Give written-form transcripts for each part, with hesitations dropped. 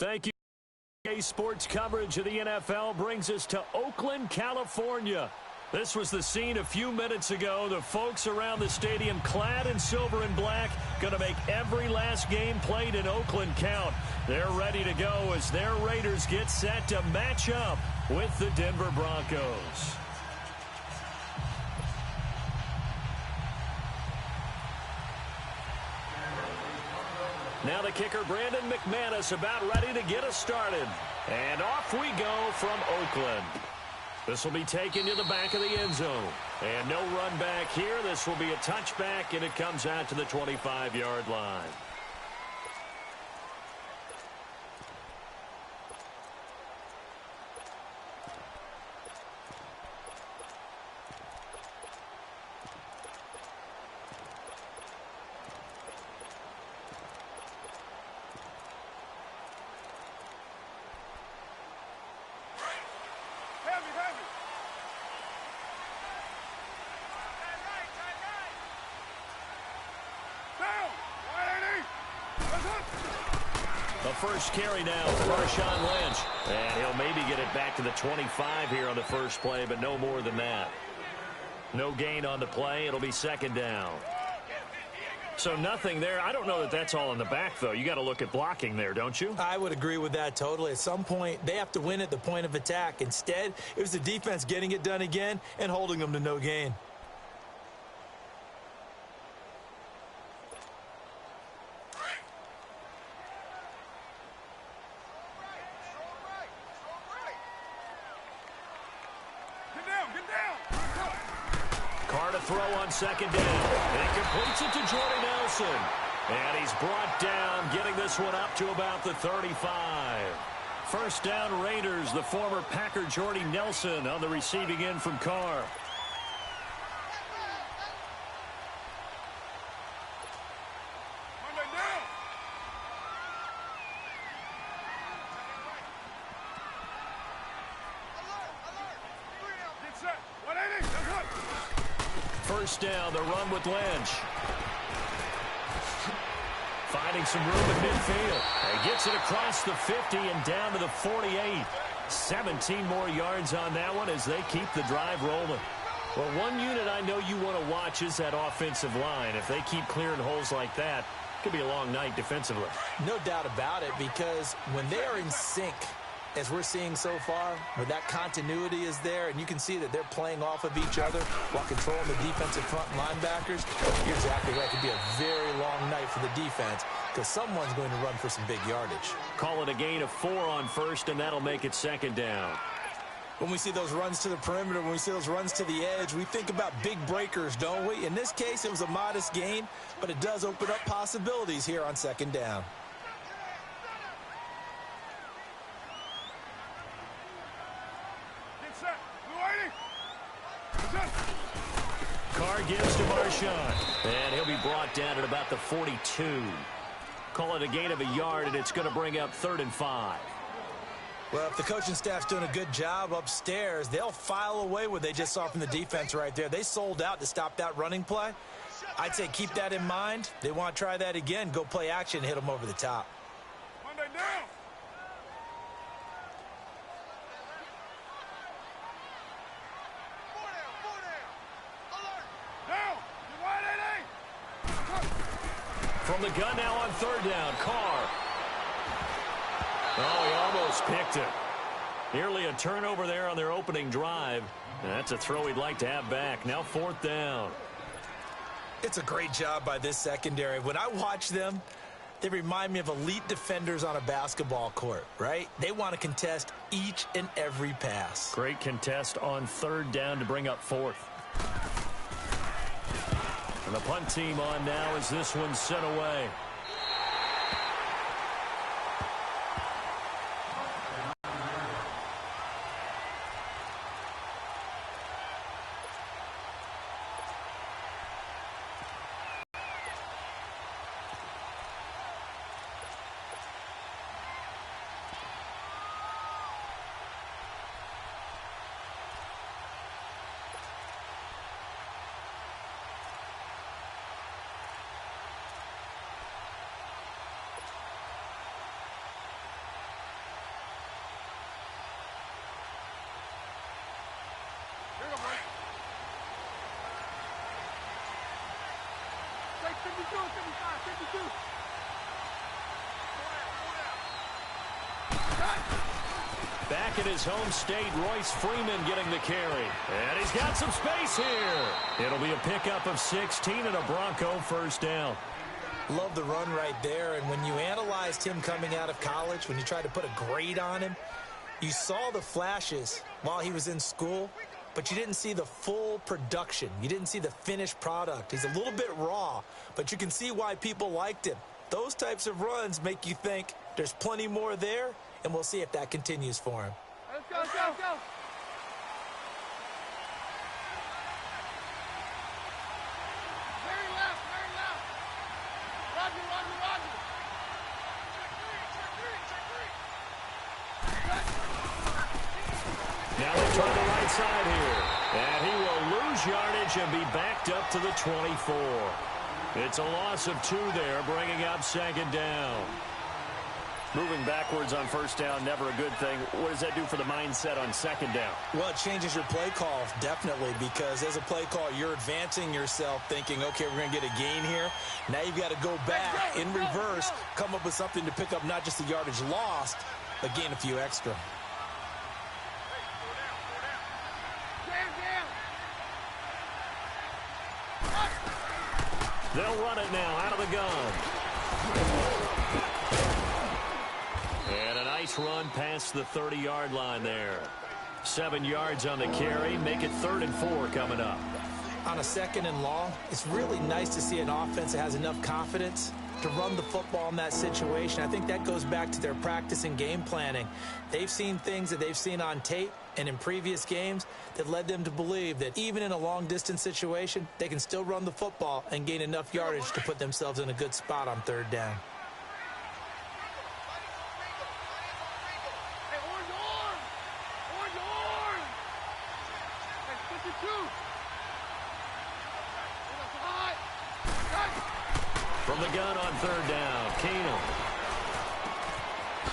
Thank you. Sports coverage of the NFL brings us to Oakland, California. This was the scene a few minutes ago. The folks around the stadium clad in silver and black going to make every last game played in Oakland count. They're ready to go as their Raiders get set to match up with the Denver Broncos. Now the kicker, Brandon McManus, about ready to get us started. And off we go from Oakland. This will be taken to the back of the end zone. And no run back here. This will be a touchback, and it comes out to the 25-yard line. The first carry now for Marshawn Lynch. And he'll maybe get it back to the 25 here on the first play, but no more than that. No gain on the play. It'll be second down. So nothing there. I don't know that that's all in the back, though. You got to look at blocking there, don't you? I would agree with that totally. At some point, they have to win at the point of attack. Instead, it was the defense getting it done again and holding them to no gain. Throw on second down. And he completes it to Jordy Nelson. And he's brought down, getting this one up to about the 35. First down, Raiders. The former Packer Jordy Nelson on the receiving end from Carr. First down, the run with Lynch. Finding some room in midfield. And gets it across the 50 and down to the 48. 17 more yards on that one as they keep the drive rolling. Well, one unit I know you want to watch is that offensive line. If they keep clearing holes like that, it could be a long night defensively. No doubt about it, because when they are in sync, as we're seeing so far, where that continuity is there, and you can see that they're playing off of each other while controlling the defensive front linebackers, you're exactly right. It could be a very long night for the defense because someone's going to run for some big yardage. Call it a gain of 4 on first, and that'll make it second down. When we see those runs to the perimeter, when we see those runs to the edge, we think about big breakers, don't we? In this case, it was a modest gain, but it does open up possibilities here on second down. Carr gives to Marshawn, and he'll be brought down at about the 42. Call it a gain of a yard, and it's going to bring up 3rd and 5. Well, if the coaching staff's doing a good job upstairs, they'll file away what they just saw from the defense right there. They sold out to stop that running play. I'd say keep that in mind. They want to try that again, go play action, hit them over the top. Monday down. From the gun now on 3rd down, Carr. Oh, he almost picked it. Nearly a turnover there on their opening drive. And that's a throw he'd like to have back. Now 4th down. It's a great job by this secondary. When I watch them, they remind me of elite defenders on a basketball court, right? They want to contest each and every pass. Great contest on 3rd down to bring up 4th. And the punt team on now as this one's sent away. Back in his home state, Royce Freeman getting the carry. And he's got some space here. It'll be a pickup of 16 and a Bronco first down. Love the run right there. And when you analyzed him coming out of college, when you tried to put a grade on him, you saw the flashes while he was in school, but you didn't see the full production. You didn't see the finished product. He's a little bit raw, but you can see why people liked him. Those types of runs make you think there's plenty more there, and we'll see if that continues for him. Let's go, let's go, let's go. Very left, very left. Roger, Roger, Roger. Now they try the right side here. And he will lose yardage and be backed up to the 24. It's a loss of 2 there, bringing up second down. Moving backwards on first down, never a good thing. What does that do for the mindset on second down? Well, it changes your play call, definitely, because as a play call, you're advancing yourself thinking, okay, we're going to get a gain here. Now you've got to go back in reverse, come up with something to pick up not just the yardage lost, but gain a few extra. They'll run it now out of the gun. And a nice run past the 30-yard line there. 7 yards on the carry. Make it 3rd and 4 coming up. On a 2nd and long, it's really nice to see an offense that has enough confidence to run the football in that situation. I think that goes back to their practice and game planning. They've seen things that they've seen on tape and in previous games that led them to believe that even in a long-distance situation, they can still run the football and gain enough yardage to put themselves in a good spot on 3rd down. From the gun on 3rd down, Keenum.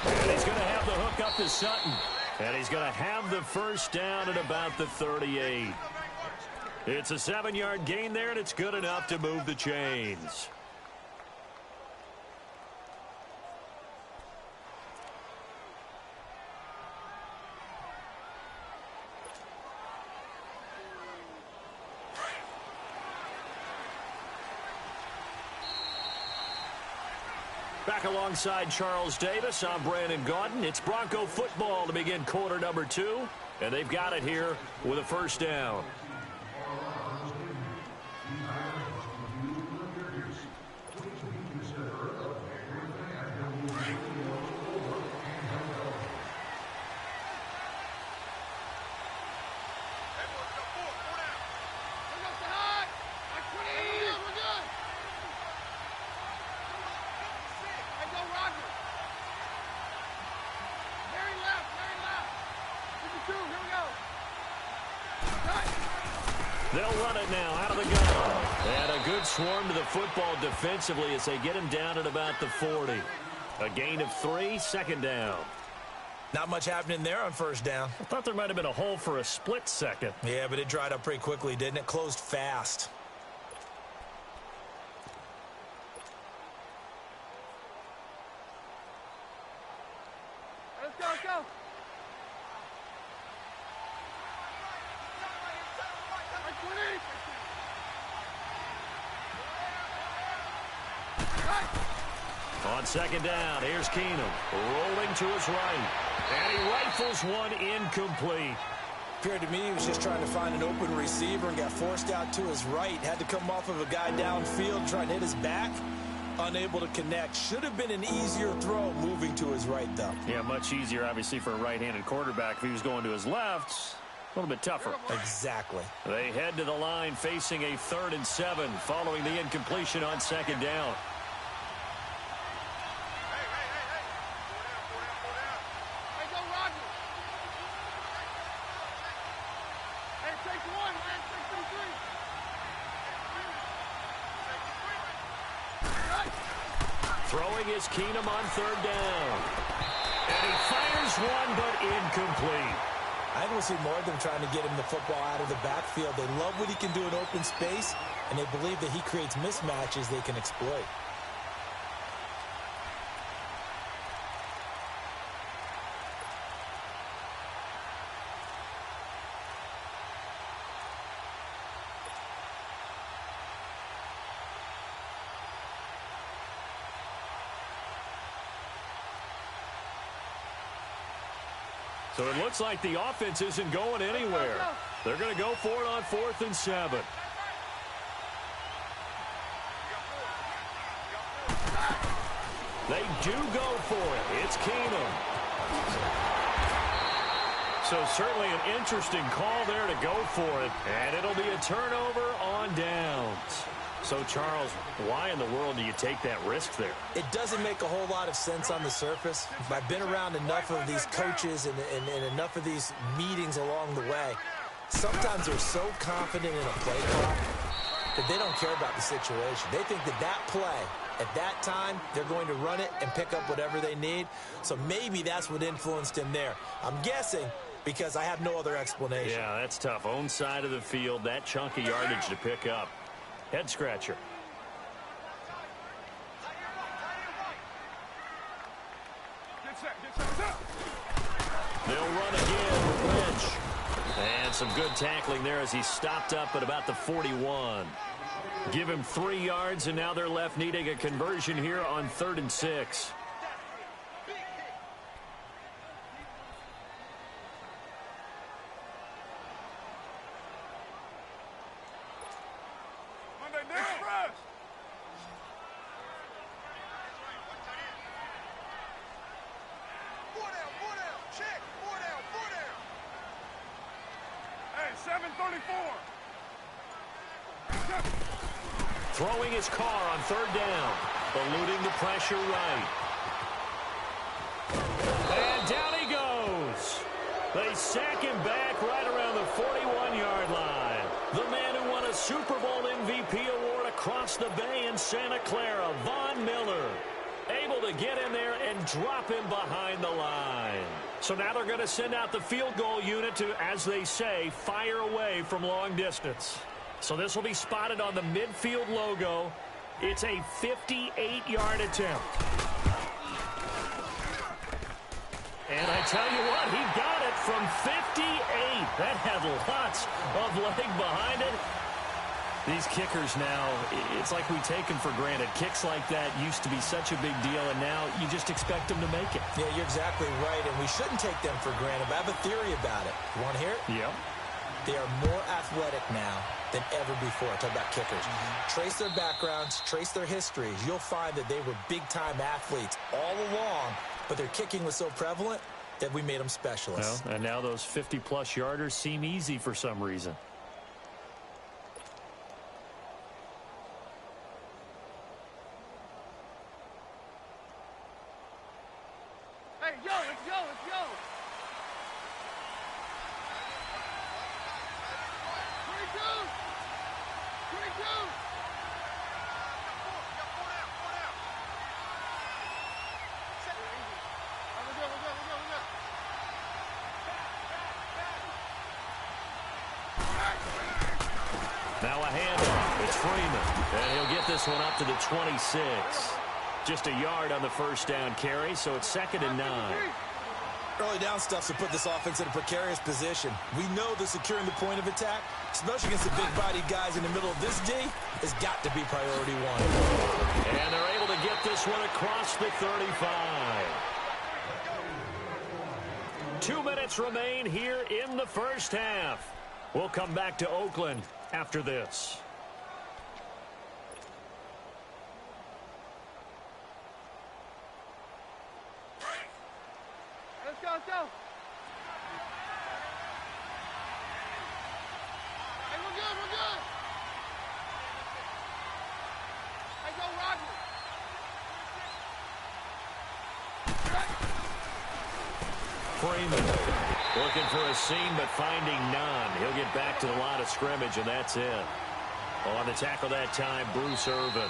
And he's going to have the hook up to Sutton. And he's going to have the first down at about the 38. It's a 7-yard gain there, and it's good enough to move the chains. Back alongside Charles Davis, I'm Brandon Gaudin. It's Bronco football to begin quarter number 2, and they've got it here with a first down. They'll run it now out of the gun. And a good swarm to the football defensively as they get him down at about the 40. A gain of 3, 2nd down. Not much happening there on 1st down. I thought there might have been a hole for a split second. Yeah, but it dried up pretty quickly, didn't it? Closed fast. Let's go, let's go. On 2nd down, here's Keenum, rolling to his right. And he rifles one incomplete. Appeared to me he was just trying to find an open receiver and got forced out to his right. Had to come off of a guy downfield trying to hit his back. Unable to connect. Should have been an easier throw moving to his right, though. Yeah, much easier, obviously, for a right-handed quarterback. If he was going to his left, a little bit tougher. Exactly. They head to the line facing a 3rd and 7 following the incompletion on 2nd down. Throwing is Keenum on 3rd down. And he fires one, but incomplete. I think we'll see more of them trying to get him the football out of the backfield. They love what he can do in open space, and they believe that he creates mismatches they can exploit. So it looks like the offense isn't going anywhere. They're going to go for it on 4th and 7. They do go for it. It's Keenum. So certainly an interesting call there to go for it. And it'll be a turnover on downs. So, Charles, why in the world do you take that risk there? It doesn't make a whole lot of sense on the surface. I've been around enough of these coaches and enough of these meetings along the way. Sometimes they're so confident in a play call that they don't care about the situation. They think that that play, at that time, they're going to run it and pick up whatever they need. So maybe that's what influenced him there. I'm guessing because I have no other explanation. Yeah, that's tough. Own side of the field, that chunk of yardage to pick up. Head scratcher. They'll run again with Lynch. And some good tackling there as he stopped up at about the 41. Give him 3 yards, and now they're left needing a conversion here on 3rd and 6. Throwing his car on 3rd down. Eluding the pressure right. And down he goes. They sack him back right around the 41-yard line. The man who won a Super Bowl MVP award across the bay in Santa Clara, Von Miller, able to get in there and drop him behind the line. So now they're going to send out the field goal unit to, as they say, fire away from long distance. So this will be spotted on the midfield logo. It's a 58-yard attempt. And I tell you what, he got it from 58. That had lots of leg behind it. These kickers now, it's like we take them for granted. Kicks like that used to be such a big deal, and now you just expect them to make it. Yeah, you're exactly right, and we shouldn't take them for granted. But I have a theory about it. You want to hear it? Yep. They are more athletic now than ever before. I talk about kickers. Trace their backgrounds, trace their histories. You'll find that they were big-time athletes all along, but their kicking was so prevalent that we made them specialists. Well, and now those 50-plus yarders seem easy for some reason. Hey, yo, let's go, let's go. 22. 22. Now a handoff. It's Freeman. And he'll get this one up to the 26. Just a yard on the first down carry, so it's 2nd and 9. Early down stuff to put this offense in a precarious position. We know that securing the point of attack, especially against the big-bodied guys in the middle of this D, has got to be priority one. And they're able to get this one across the 35. 2 minutes remain here in the first half. We'll come back to Oakland after this. Let's go, let's go. Hey, we're good, we're good. Hey, go, Roger. Freeman looking for a seam but finding none. He'll get back to the line of scrimmage, and that's it. On the tackle that time, Bruce Irvin.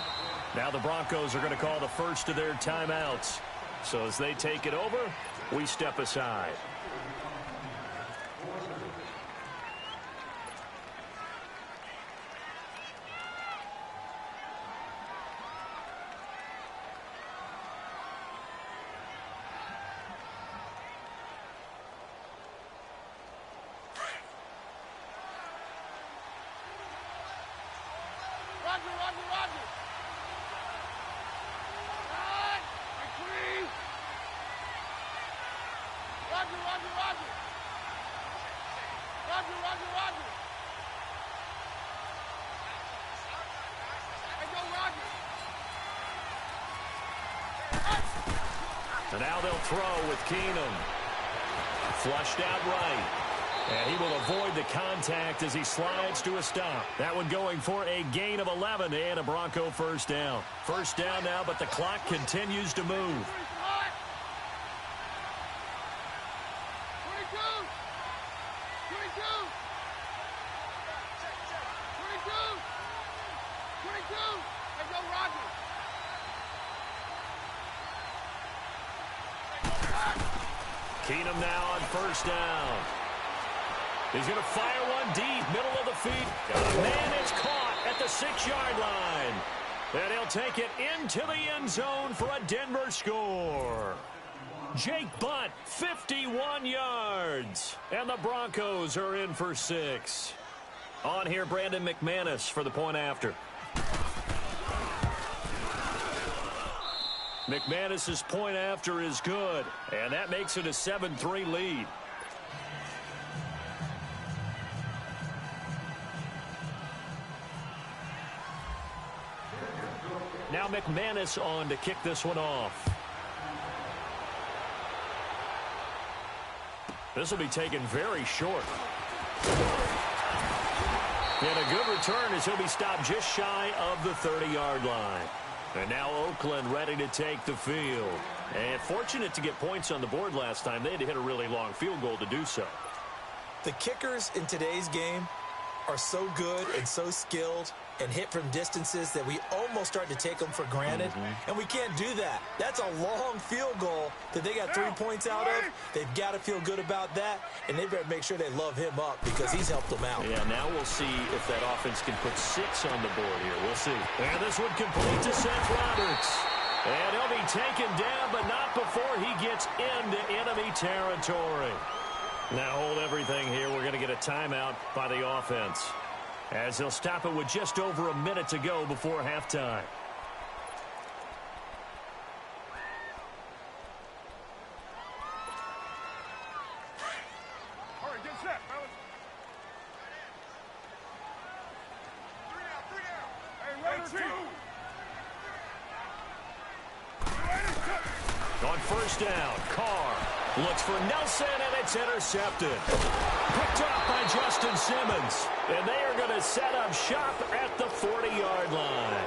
Now the Broncos are going to call the first of their timeouts. So as they take it over, we step aside. Roger, Roger, Roger. Right. Clean. Roger, Roger, Roger. Roger, Roger, Roger. Hey, go, Roger. And now they'll throw with Keenum. Flushed out right. And he will avoid the contact as he slides to a stop. That one going for a gain of 11 and a Bronco first down. First down now, but the clock continues to move. 22. 22. 22. Hey, go, Roger. Keenum now on first down. He's going to fire one deep, middle of the feet. And it's caught at the 6-yard line. And he'll take it into the end zone for a Denver score. Jake Butt, 51 yards. And the Broncos are in for 6. On here, Brandon McManus for the point after. McManus's point after is good. And that makes it a 7-3 lead. Now McManus on to kick this one off. This will be taken very short. And a good return as he'll be stopped just shy of the 30-yard line. And now Oakland ready to take the field. And fortunate to get points on the board last time. They had to hit a really long field goal to do so. The kickers in today's game are so good and so skilled and hit from distances that we almost start to take them for granted. And we can't do that. That's a long field goal that they got 3 points out of. They've got to feel good about that, and they better make sure they love him up because he's helped them out. Yeah, now we'll see if that offense can put 6 on the board here. We'll see. And this one complete to Seth Roberts. And he'll be taken down, but not before he gets into enemy territory. Now hold everything here. We're going to get a timeout by the offense, as they'll stop it with just over a minute to go before halftime. All right, get set, fellas. 3 down. Hey, Raider 2. On first down, Carr looks for Nelson, and it's intercepted. Picked up by Justin Simmons. And they are going to set up shop at the 40-yard line.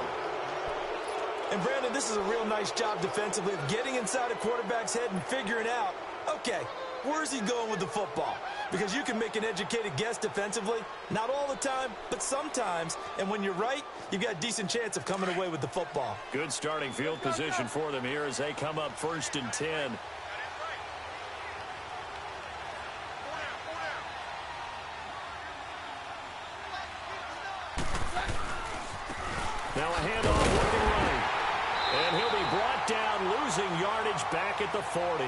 And, Brandon, this is a real nice job defensively of getting inside a quarterback's head and figuring out, okay, where's he going with the football? Because you can make an educated guess defensively. Not all the time, but sometimes. And when you're right, you've got a decent chance of coming away with the football. Good starting field position for them here as they come up 1st and 10. Now a handoff looking right. And he'll be brought down, losing yardage back at the 40.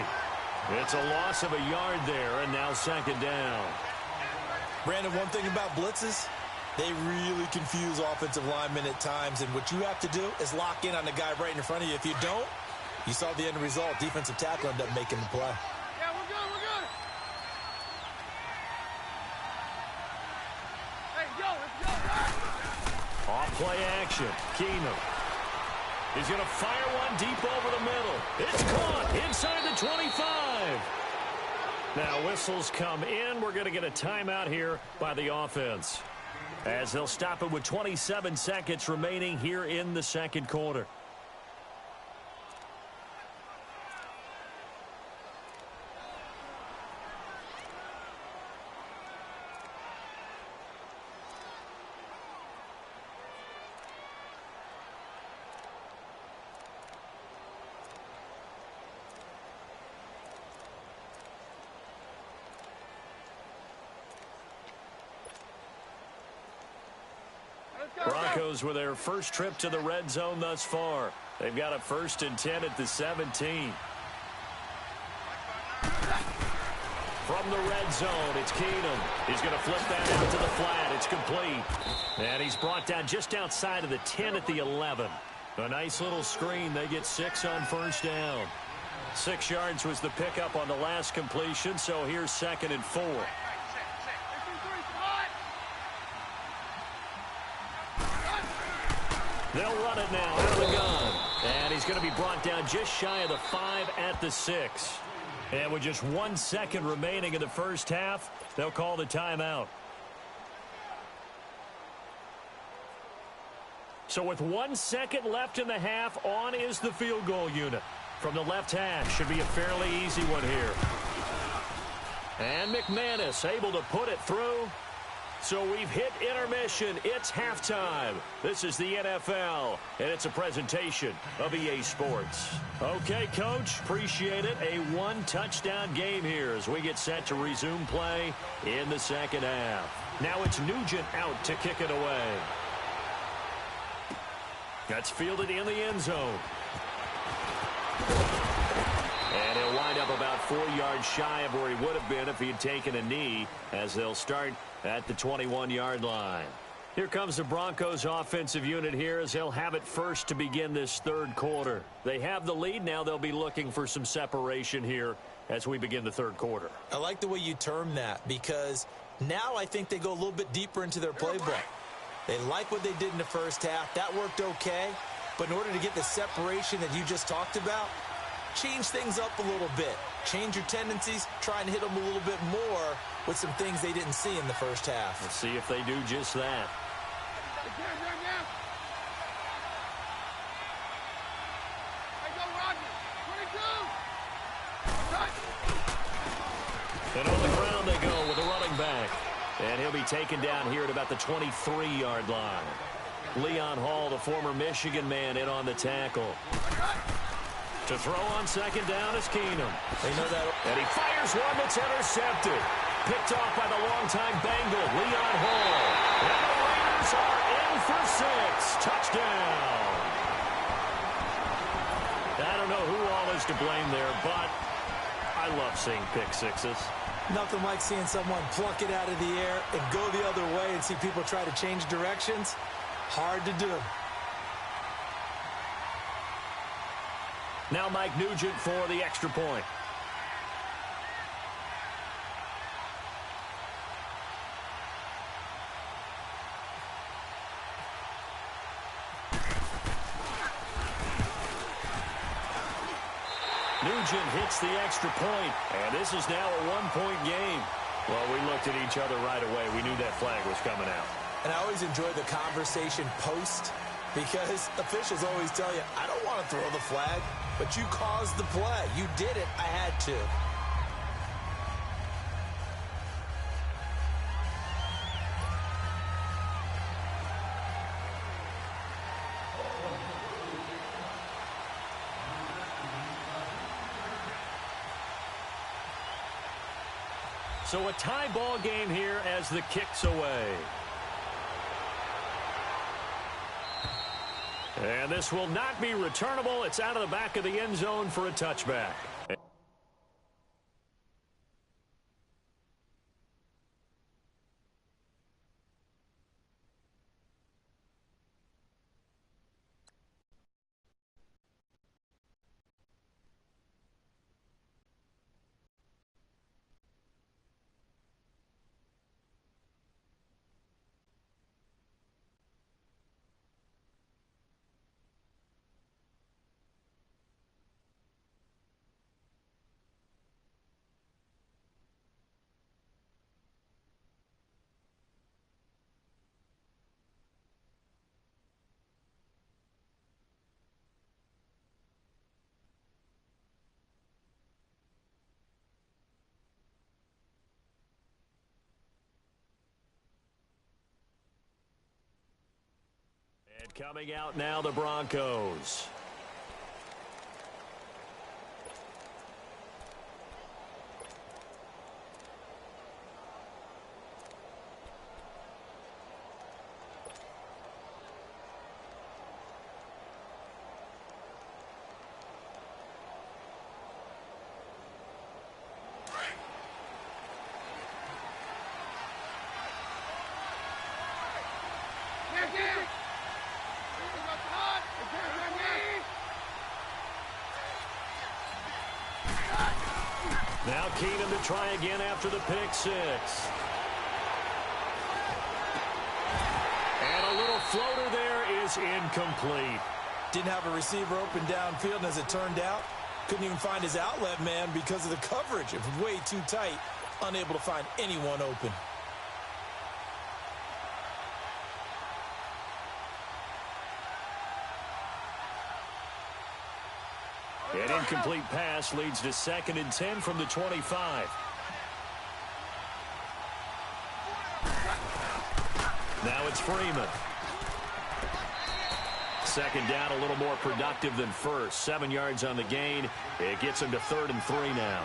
It's a loss of a yard there, and now 2nd down. Brandon, one thing about blitzes, they really confuse offensive linemen at times, and what you have to do is lock in on the guy right in front of you. If you don't, you saw the end result. Defensive tackle ended up making the play. Yeah, we're good, we're good. Hey, yo, let's go. Off play action. Keenum. He's going to fire one deep over the middle. It's caught inside the 25. Now whistles come in. We're going to get a timeout here by the offense, as they'll stop it with 27 seconds remaining here in the 2nd quarter. Broncos with their first trip to the red zone thus far. They've got a 1st and 10 at the 17. From the red zone, it's Keenum. He's going to flip that out to the flat. It's complete. And he's brought down just outside of the 10 at the 11. A nice little screen. They get 6 on 1st down. 6 yards was the pickup on the last completion, so here's 2nd and 4. They'll run it now out of the gun. And he's going to be brought down just shy of the 5 at the 6. And with just 1 second remaining in the first half, they'll call the timeout. So with 1 second left in the half, on is the field goal unit. From the left hash, should be a fairly easy one here. And McManus able to put it through. So we've hit intermission. It's halftime. This is the NFL, and it's a presentation of EA Sports. Okay, Coach, appreciate it. A 1-touchdown game here as we get set to resume play in the second half. Now it's Nugent out to kick it away. That's fielded in the end zone. And he'll wind up about 4 yards shy of where he would have been if he had taken a knee, as they'll start at the 21-yard line. Here comes the Broncos offensive unit here as they'll have it first to begin this third quarter. They have the lead. Now they'll be looking for some separation here as we begin the third quarter. I like the way you term that, because now I think they go a little bit deeper into their playbook. They like what they did in the first half. That worked okay. But in order to get the separation that you just talked about, change things up a little bit. Change your tendencies. Try and hit them a little bit more with some things they didn't see in the first half. Let's see if they do just that. And on the ground they go with a running back. And he'll be taken down here at about the 23-yard line. Leon Hall, the former Michigan man, in on the tackle. To throw on second down is Keenum. They know that. And he fires one that's intercepted. Picked off by the longtime Bengal, Leon Hall. And the Raiders are in for 6. Touchdown. I don't know who all is to blame there, but I love seeing pick sixes. Nothing like seeing someone pluck it out of the air and go the other way and see people try to change directions. Hard to do. Now Mike Nugent for the extra point. Nugent hits the extra point, and this is now a one-point game. Well, we looked at each other right away. We knew that flag was coming out. And I always enjoy the conversation post, because officials always tell you, I don't want to throw the flag, but you caused the play. You did it. I had to. So a tie ball game here as the kick's away. And this will not be returnable. It's out of the back of the end zone for a touchback. And coming out now, the Broncos. Now Keenum to try again after the pick six. And a little floater there is incomplete. Didn't have a receiver open downfield, and as it turned out, couldn't even find his outlet man because of the coverage. It was way too tight, unable to find anyone open. An incomplete pass leads to 2nd and 10 from the 25. Now it's Freeman. 2nd down, a little more productive than first. 7 yards on the gain. It gets him to 3rd and 3 now.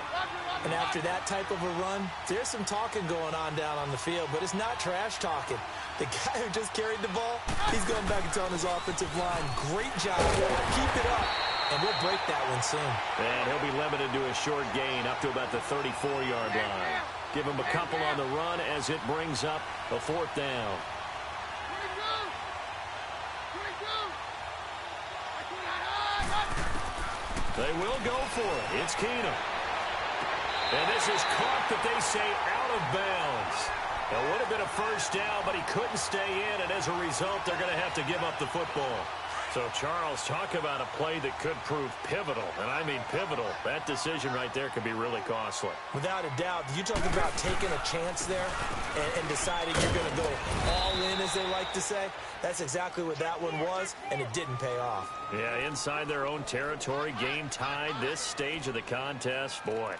And after that type of a run, there's some talking going on down on the field, but it's not trash talking. The guy who just carried the ball, he's going back and telling his offensive line, great job, keep it up. And we'll break that one soon. And he'll be limited to a short gain up to about the 34-yard line. Give him a couple on the run as it brings up a 4th down. They will go for it. It's Keenum. And this is caught that they say out of bounds. It would have been a 1st down, but he couldn't stay in, and as a result, they're going to have to give up the football. So, Charles, talk about a play that could prove pivotal, and I mean pivotal. That decision right there could be really costly. Without a doubt. You talk about taking a chance there and deciding you're going to go all in, as they like to say. That's exactly what that one was, and it didn't pay off. Yeah, inside their own territory, game tied, this stage of the contest, boy.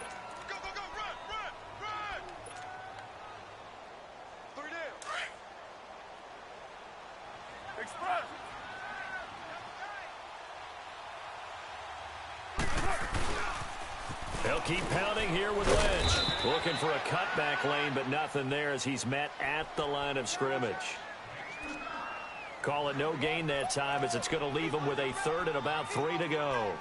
They'll keep pounding here with Lynch. Looking for a cutback lane, but nothing there as he's met at the line of scrimmage. Call it no gain that time as it's going to leave him with a 3rd and about 3 to go.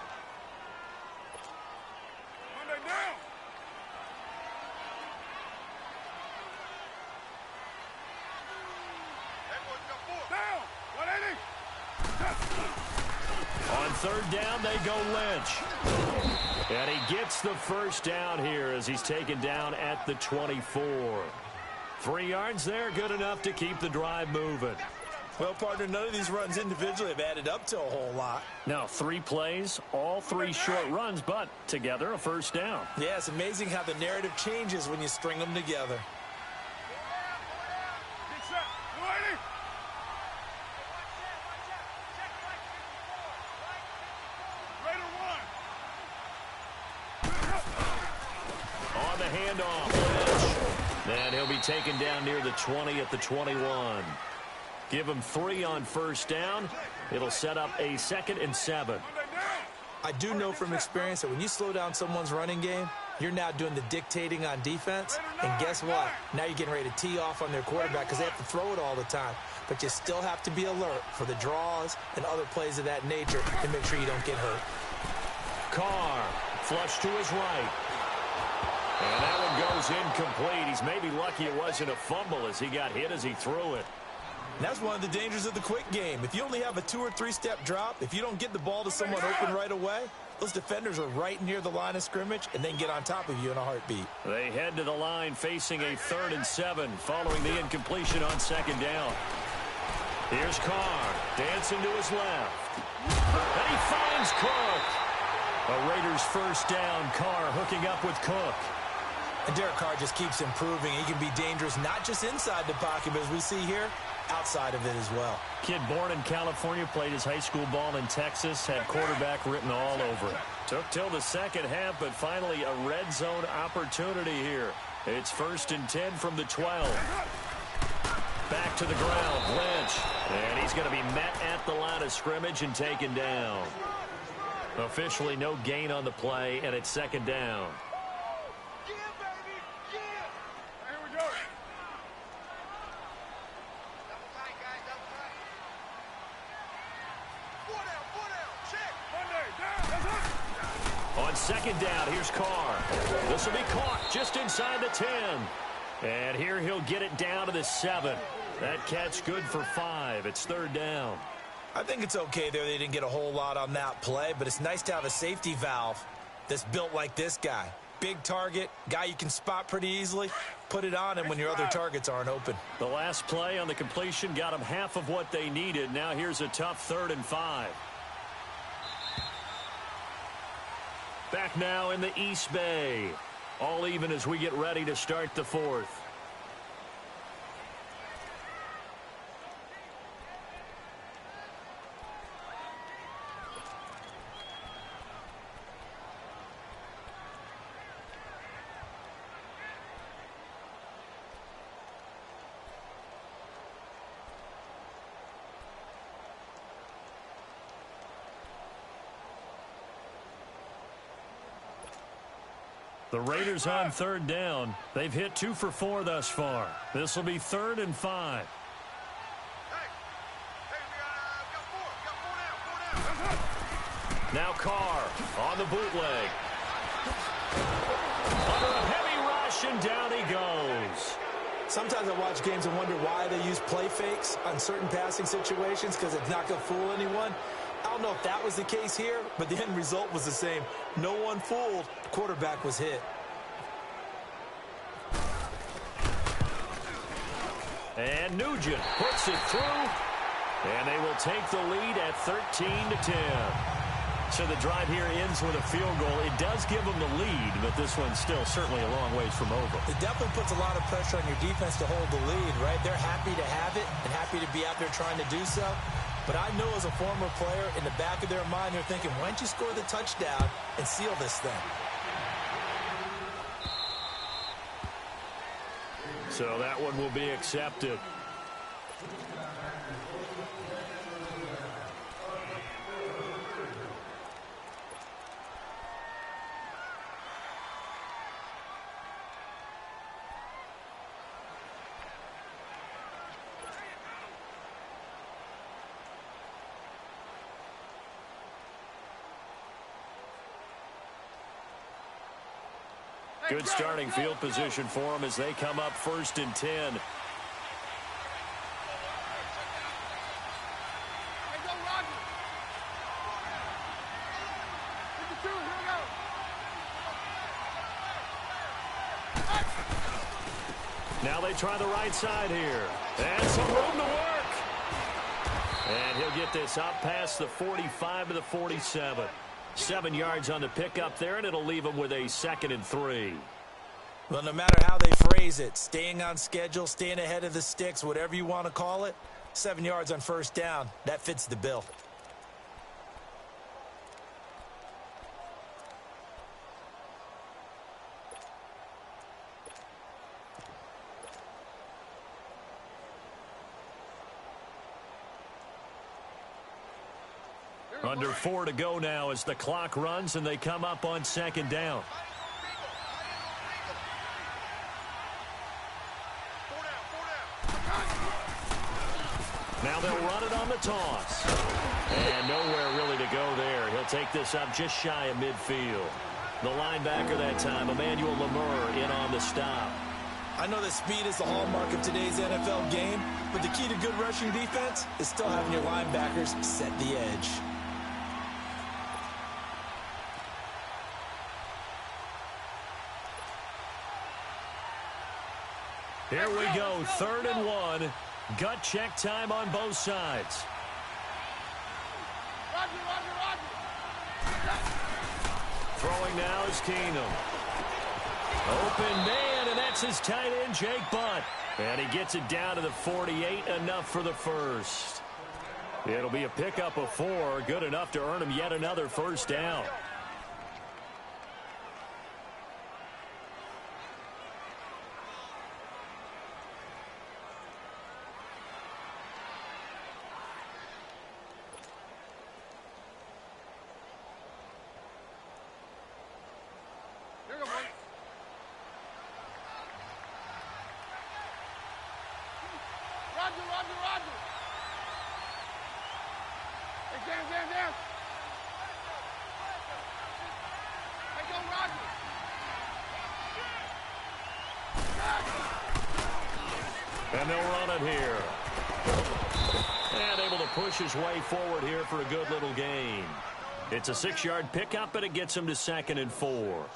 On 3rd down, they go Lynch. And he gets the 1st down here as he's taken down at the 24. 3 yards there, good enough to keep the drive moving. Well, partner, none of these runs individually have added up to a whole lot. Now, 3 plays, all 3 short runs, but together a 1st down. Yeah, it's amazing how the narrative changes when you string them together. On the handoff, Lynch. And he'll be taken down near the 20 at the 21. Give him 3 on 1st down. It'll set up a 2nd and 7. I do know from experience that when you slow down someone's running game, you're now doing the dictating on defense. And guess what? Now you're getting ready to tee off on their quarterback because they have to throw it all the time. But you still have to be alert for the draws and other plays of that nature to make sure you don't get hurt. Carr, flush to his right. And that one goes incomplete. He's maybe lucky it wasn't a fumble as he got hit as he threw it. And that's one of the dangers of the quick game. If you only have a 2- or 3-step drop, if you don't get the ball to someone open right away, those defenders are right near the line of scrimmage and then get on top of you in a heartbeat. They head to the line facing a 3rd and 7 following the incompletion on 2nd down. Here's Carr dancing to his left. And he finds Cook. A Raiders 1st down. Carr hooking up with Cook. And Derek Carr just keeps improving. He can be dangerous not just inside the pocket, but as we see here, outside of it as well. Kid born in California, played his high school ball in Texas, had quarterback written all over it. Took till the 2nd half, but finally a red zone opportunity here. It's 1st and 10 from the 12. Back to the ground, Lynch. And he's going to be met at the line of scrimmage and taken down. Officially no gain on the play, and it's 2nd down. On 2nd down, here's Carr. This will be caught just inside the 10. And here he'll get it down to the 7. That catch good for 5. It's 3rd down. I think it's okay there. They didn't get a whole lot on that play, but it's nice to have a safety valve that's built like this guy. big target, guy you can spot pretty easily. Put it on him when your other targets aren't open. The last play on the completion got them half of what they needed. Now here's a tough 3rd and 5. Back now in the East Bay. All even as we get ready to start the 4th. The Raiders on 3rd down. They've hit 2 for 4 thus far. This will be 3rd and 5. Now Carr on the bootleg. Under a heavy rush, and down he goes. Sometimes I watch games and wonder why they use play fakes on certain passing situations because it's not going to fool anyone. I don't know if that was the case here, but the end result was the same. No one fooled. The quarterback was hit. And Nugent puts it through, and they will take the lead at 13-10. So the drive here ends with a field goal. It does give them the lead, but this one's still certainly a long ways from over. It definitely puts a lot of pressure on your defense to hold the lead, right? They're happy to have it and happy to be out there trying to do so. But I know as a former player, in the back of their mind, they're thinking, why don't you score the touchdown and seal this thing? So that one will be accepted. Good starting field position for them as they come up 1st and 10. Hey, go, Roger. 52, here we go. Now they try the right side here. And some room to work. And he'll get this up past the 45 to the 47. 7 yards on the pickup there, and it'll leave them with a 2nd and 3. Well, no matter how they phrase it, staying on schedule, staying ahead of the sticks, whatever you want to call it, 7 yards on 1st down, that fits the bill. Under 4 to go now as the clock runs and they come up on 2nd down. Now they'll run it on the toss. And nowhere really to go there. He'll take this up just shy of midfield. The linebacker that time, Emmanuel Lemur, in on the stop. I know that speed is the hallmark of today's NFL game, but the key to good rushing defense is still having your linebackers set the edge. Here we go, 3rd and 1. Gut check time on both sides. Roger, Roger, Roger. Throwing now is Keenum. Open man, and that's his tight end, Jake Butt. And he gets it down to the 48, enough for the first. It'll be a pickup of 4, good enough to earn him yet another 1st down. Here you go, buddy. Roger, Roger, Roger. Hey, down. Hey, go, Roger. And they'll run it here. And able to push his way forward here for a good little gain. It's a 6-yard pickup, but it gets him to 2nd and 4.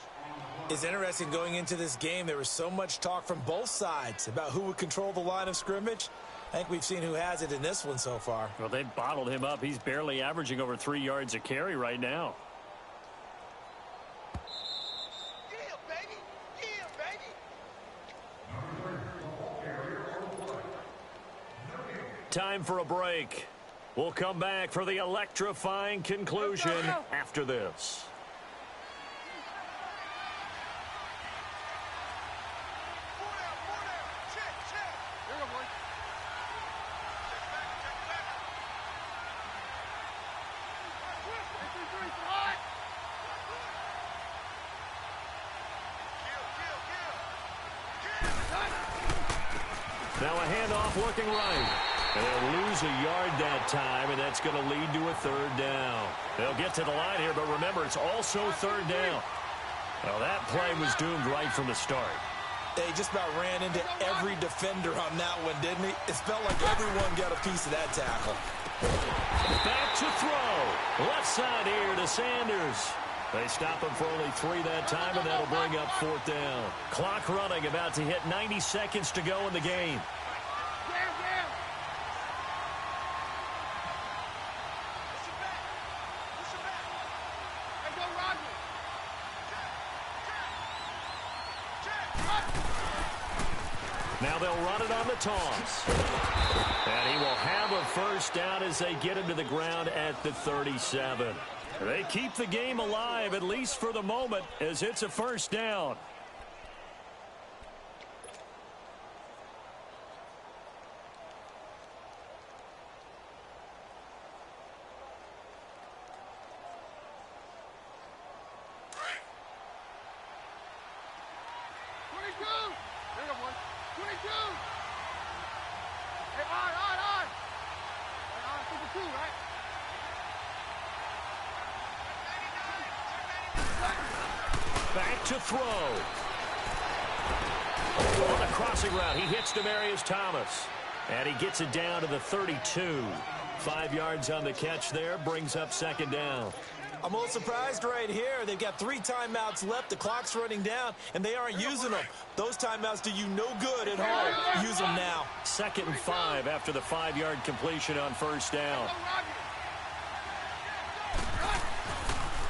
It's interesting going into this game. There was so much talk from both sides about who would control the line of scrimmage. I think we've seen who has it in this one so far. Well, they bottled him up. He's barely averaging over 3 yards a carry right now. Yeah, baby. Yeah, baby. Time for a break. We'll come back for the electrifying conclusion after this. Now a handoff looking right. And they'll lose a yard that time, and that's going to lead to a third down. They'll get to the line here, but remember, it's also third down. Well, that play was doomed right from the start. They just about ran into every defender on that one, didn't he? It felt like everyone got a piece of that tackle. Back to throw. Left side here to Sanders. They stop him for only 3 that time, and that'll bring up fourth down. Clock running, about to hit 90 seconds to go in the game. Now they'll run it on the toss. And he will have a first down as they get him to the ground at the 37. They keep the game alive, at least for the moment, as it's a first down. Back to throw. On the crossing route, he hits Demaryius Thomas. And he gets it down to the 32. 5 yards on the catch there, brings up second down. I'm a little surprised right here. They've got 3 timeouts left. The clock's running down, and they aren't using them. Those timeouts do you no good at home. Use them now. 2nd and 5 after the 5-yard completion on first down.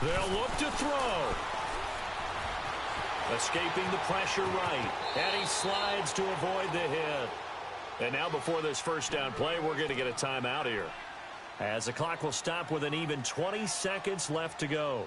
They'll look to throw. Escaping the pressure right. And he slides to avoid the hit. And now before this first down play, we're going to get a timeout here, as the clock will stop with an even 20 seconds left to go.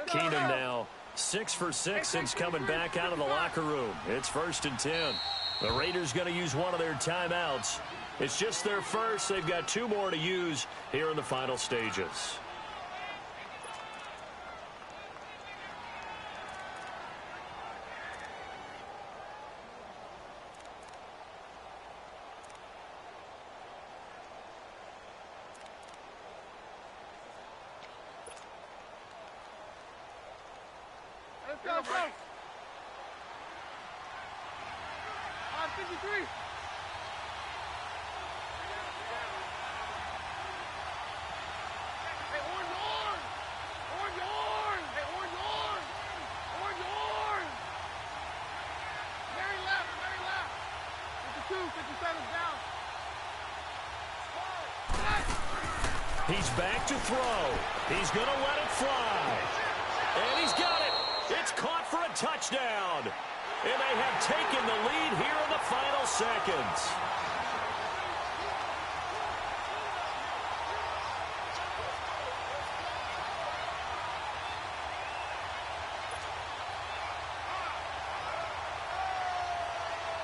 Keenum now 6 for 6 since coming back out of the locker room. It's 1st and 10. The Raiders going to use one of their timeouts. It's just their first. They've got 2 more to use here in the final stages. Go, go. 53. Hey, orange. Hey, orange. Very left. 52, 57 down. He's back to throw. He's going to let it fly. And he's got it. It's caught for a touchdown. And they have taken the lead here in the final seconds.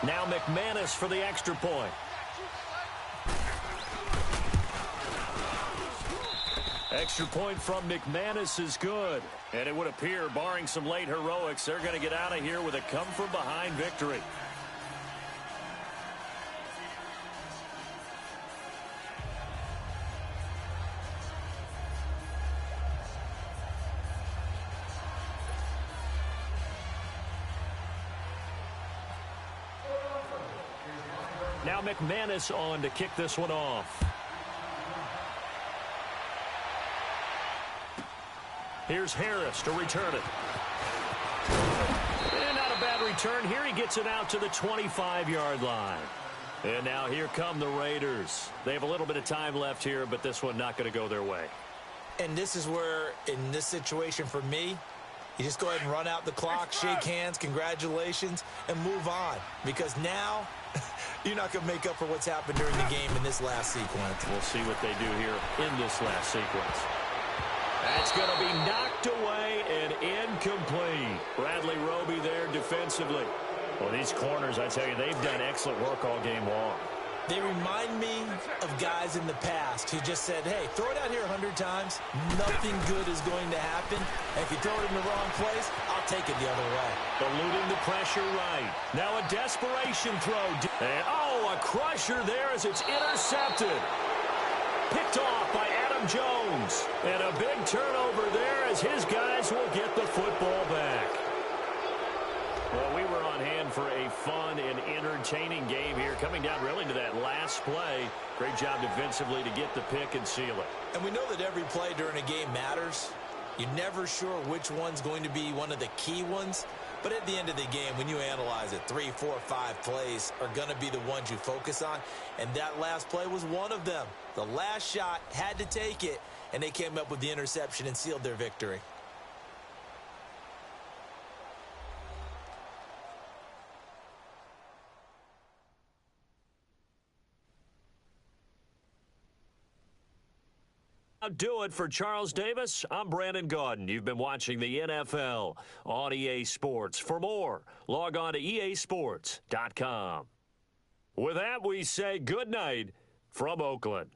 Now McManus for the extra point. Extra point from McManus is good. And it would appear, barring some late heroics, they're going to get out of here with a come-from-behind victory. Now McManus on to kick this one off. Here's Harris to return it. And not a bad return here. He gets it out to the 25-yard line. And now here come the Raiders. They have a little bit of time left here, but this one not going to go their way. And this is where, in this situation for me, you just go ahead and run out the clock, shake hands, congratulations, and move on. Because now you're not going to make up for what's happened during the game in this last sequence. We'll see what they do here in this last sequence. That's going to be knocked away and incomplete. Bradley Roby there defensively. Well, these corners, I tell you, they've done excellent work all game long. They remind me of guys in the past who just said, hey, throw it out here 100 times. Nothing good is going to happen. And if you throw it in the wrong place, I'll take it the other way. Eluding the pressure right. Now a desperation throw. And, a crusher there as it's intercepted. Picked off by Adam Jones. And a big turnover there as his guys will get the football back. Well, we were on hand for a fun and entertaining game here, coming down really to that last play. Great job defensively to get the pick and seal it. And we know that every play during a game matters. You're never sure which one's going to be one of the key ones. But at the end of the game, when you analyze it, 3, 4, 5 plays are going to be the ones you focus on. And that last play was one of them. The last shot had to take it, and they came up with the interception and sealed their victory. Do it for Charles Davis. I'm Brandon Gaudin. You've been watching the NFL on EA Sports. For more, log on to easports.com. With that, we say good night from Oakland.